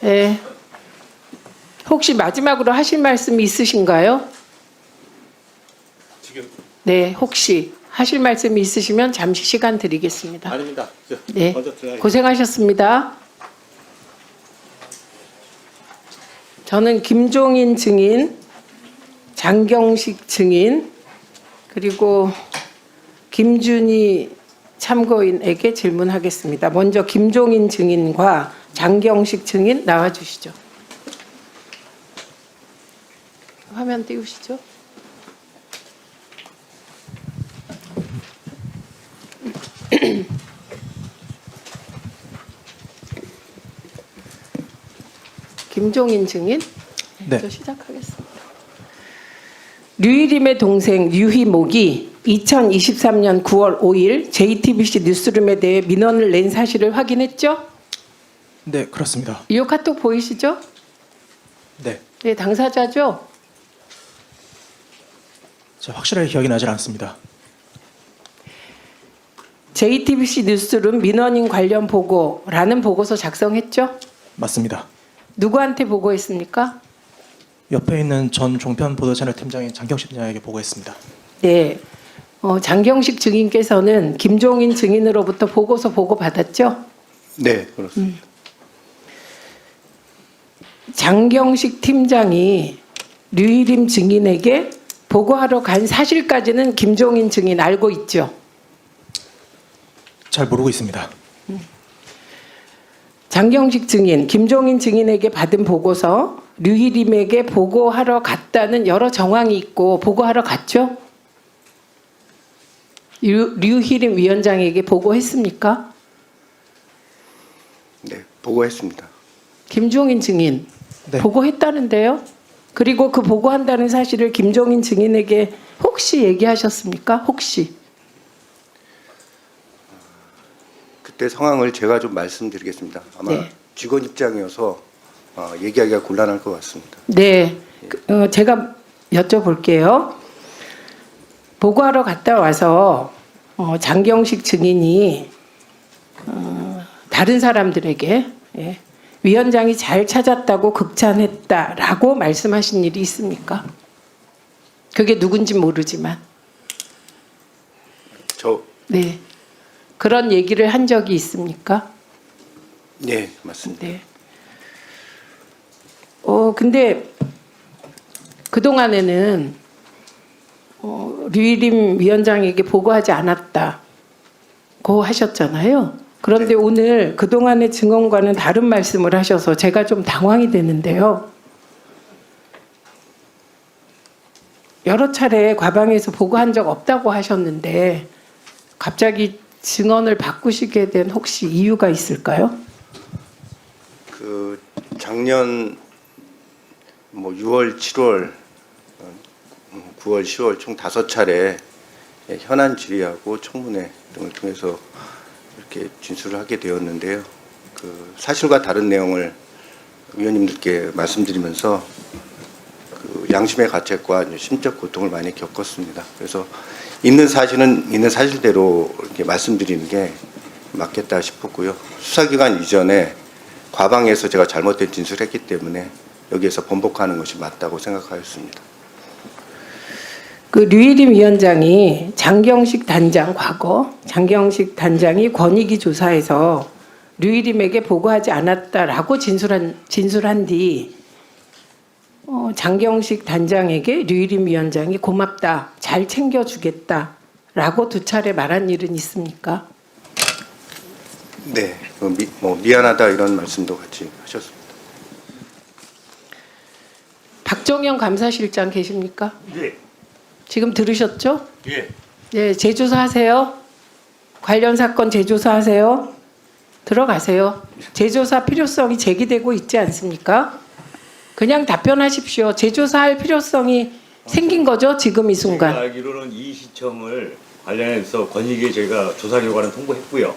네. 혹시 마지막으로 하실 말씀이 있으신가요? 지금 네, 혹시 하실 말씀이 있으시면 잠시 시간 드리겠습니다. 아닙니다. 네, 먼저 들어가겠습니다. 고생하셨습니다. 저는 김종인 증인, 장경식 증인, 그리고 김준희 참고인에게 질문하겠습니다. 먼저 김종인 증인과 장경식 증인 나와주시죠. 화면 띄우시죠. 김종인 증인, 네. 저 시작하겠습니다. 류일임의 동생 류희목이 2023년 9월 5일 JTBC 뉴스룸에 대해 민원을 낸 사실을 확인했죠? 네, 그렇습니다. 이 카톡 보이시죠? 네, 네, 당사자죠? 제가 확실하게 기억이 나질 않습니다. JTBC 뉴스룸 민원인 관련 보고라는 보고서 작성했죠? 맞습니다. 누구한테 보고했습니까? 옆에 있는 전 종편 보도채널 팀장인 장경식 팀장에게 보고했습니다. 네, 장경식 증인께서는 김종인 증인으로부터 보고서 보고받았죠? 네, 그렇습니다. 장경식 팀장이 류일임 증인에게 보고하러 간 사실까지는 김종인 증인 알고 있죠? 잘 모르고 있습니다. 장경식 증인, 김종인 증인에게 받은 보고서 류일임에게 보고하러 갔다는 여러 정황이 있고 보고하러 갔죠? 류일임 위원장에게 보고했습니까? 네, 보고했습니다. 김종인 증인 네. 보고했다는데요. 그리고 그 보고한다는 사실을 김종인 증인에게 혹시 얘기하셨습니까? 혹시? 그때 상황을 제가 좀 말씀드리겠습니다. 아마 네. 직원 입장이어서 얘기하기가 곤란할 것 같습니다. 네, 제가 여쭤볼게요. 보고하러 갔다 와서 장경식 증인이 다른 사람들에게 예, 위원장이 잘 찾았다고 극찬했다라고 말씀하신 일이 있습니까? 그게 누군지 모르지만 네, 그런 얘기를 한 적이 있습니까? 네, 맞습니다. 네. 근데 그동안에는 류일임 위원장에게 보고하지 않았다고 하셨잖아요. 그런데 네. 오늘 그동안의 증언과는 다른 말씀을 하셔서 제가 좀 당황이 되는데요. 여러 차례 과방에서 보고한 적 없다고 하셨는데 갑자기 증언을 바꾸시게 된 혹시 이유가 있을까요? 그 작년 6월, 7월, 9월, 10월 총 5차례 현안 질의하고 청문회 등을 통해서 이렇게 진술을 하게 되었는데요. 그 사실과 다른 내용을 위원님들께 말씀드리면서 그 양심의 가책과 심적 고통을 많이 겪었습니다. 그래서 있는 사실은 있는 사실대로 이렇게 말씀드리는 게 맞겠다 싶었고요. 수사기간 이전에 과방에서 제가 잘못된 진술을 했기 때문에 여기에서 번복하는 것이 맞다고 생각하였습니다. 그 류일임 위원장이 장경식 단장 과거 장경식 단장이 권익위 조사에서 류일임에게 보고하지 않았다라고 진술한 뒤 장경식 단장에게 류일임 위원장이 고맙다, 잘 챙겨주겠다라고 2차례 말한 일은 있습니까? 네, 미안하다 이런 말씀도 같이 하셨습니다. 박정영 감사실장 계십니까? 예. 지금 들으셨죠? 예. 네, 재조사하세요. 관련 사건 재조사하세요. 들어가세요. 재조사 필요성이 제기되고 있지 않습니까? 그냥 답변하십시오. 재조사할 필요성이 생긴 거죠, 지금 이 제가 순간. 알기로는 이 신청을 관련해서 권익위에 저희가 조사 결과는 통보했고요.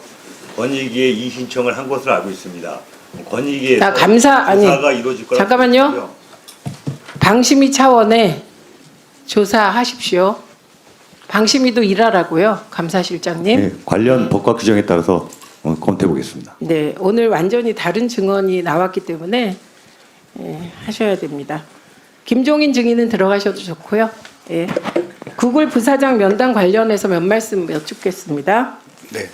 권익위에 이 신청을 한 것으로 알고 있습니다. 권익위에서 나 조사가 이루어질 거라고 잠깐만요. 생각하고요. 방심위 차원에 조사하십시오. 방심위도 일하라고요, 감사실장님. 네, 관련 법과 규정에 따라서 검토해 보겠습니다. 네, 오늘 완전히 다른 증언이 나왔기 때문에 하셔야 됩니다. 김종인 증인은 들어가셔도 좋고요. 예. 구글 부사장 면담 관련해서 몇 말씀 여쭙겠습니다. 네.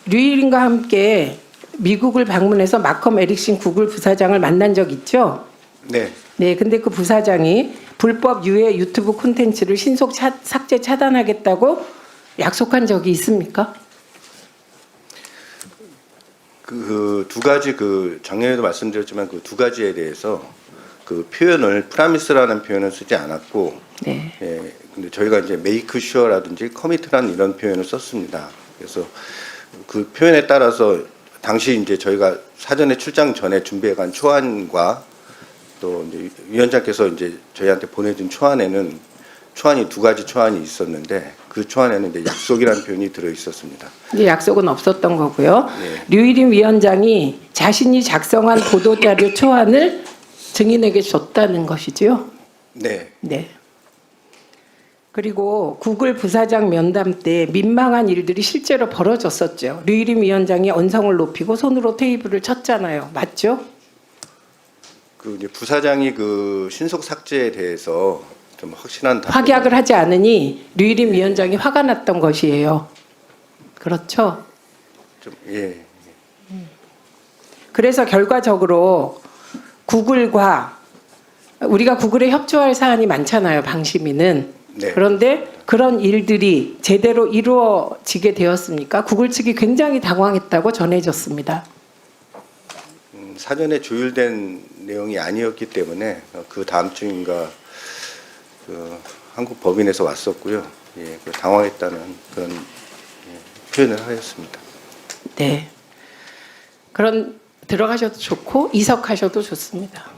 류일인과 함께 미국을 방문해서 마컴 에릭슨 구글 부사장을 만난 적 있죠? 네. 네, 근데 그 부사장이 불법 유해 유튜브 콘텐츠를 신속 삭제 차단하겠다고 약속한 적이 있습니까? 그 두 가지 작년에도 말씀드렸지만 그 두 가지에 대해서 그 표현을 프라미스라는 표현을 쓰지 않았고, 네. 예, 근데 저희가 이제 메이크 슈어라든지 커미트라는 이런 표현을 썼습니다. 그래서 그 표현에 따라서 당시 이제 저희가 사전에 출장 전에 준비해간 초안과 또 이제 위원장께서 이제 저희한테 보내준 초안이 두 가지 초안이 있었는데 그 초안에는 이제 약속이라는 표현이 들어 있었습니다. 이제 약속은 없었던 거고요. 네. 류일인 위원장이 자신이 작성한 보도자료 초안을 증인에게 줬다는 것이지요. 네. 네. 그리고 구글 부사장 면담 때 민망한 일들이 실제로 벌어졌었죠. 류일인 위원장이 언성을 높이고 손으로 테이블을 쳤잖아요. 맞죠? 그 이제 부사장이 그 신속 삭제에 대해서 좀 확신한 확약을 하지 않으니 류일인 위원장이 화가 났던 것이에요. 그렇죠? 좀 예. 그래서 결과적으로 구글과 우리가 구글에 협조할 사안이 많잖아요. 방심위는. 네. 그런데 그런 일들이 제대로 이루어지게 되었습니까? 구글 측이 굉장히 당황했다고 전해졌습니다. 사전에 조율된 내용이 아니었기 때문에 그 다음 주인가 그 한국 법인에서 왔었고요. 예, 그 당황했다는 그런 표현을 하였습니다. 네. 그런 들어가셔도 좋고 이석하셔도 좋습니다.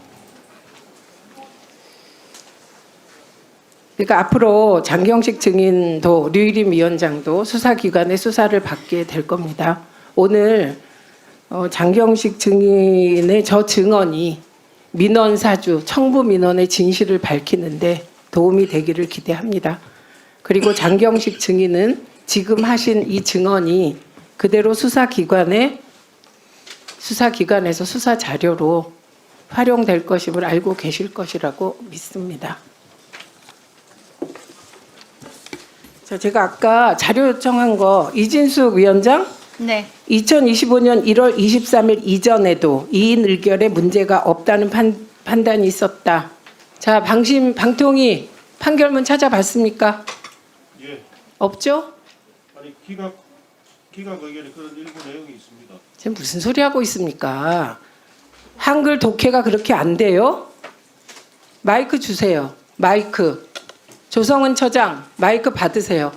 그러니까 앞으로 장경식 증인도 류일인 위원장도 수사기관의 수사를 받게 될 겁니다. 오늘 장경식 증인의 저 증언이 민원 사주, 청부 민원의 진실을 밝히는데 도움이 되기를 기대합니다. 그리고 장경식 증인은 지금 하신 이 증언이 그대로 수사기관에서 수사 자료로 활용될 것임을 알고 계실 것이라고 믿습니다. 자, 제가 아까 자료 요청한 거 이진숙 위원장? 네. 2025년 1월 23일 이전에도 이인 의결에 문제가 없다는 판단이 있었다. 자, 방통위 판결문 찾아봤습니까? 예. 없죠? 아니 기각 의견에 그런 일부 내용이 있습니다. 지금 무슨 소리 하고 있습니까? 한글 독해가 그렇게 안 돼요? 마이크 주세요. 마이크. 조성은 처장 마이크 받으세요.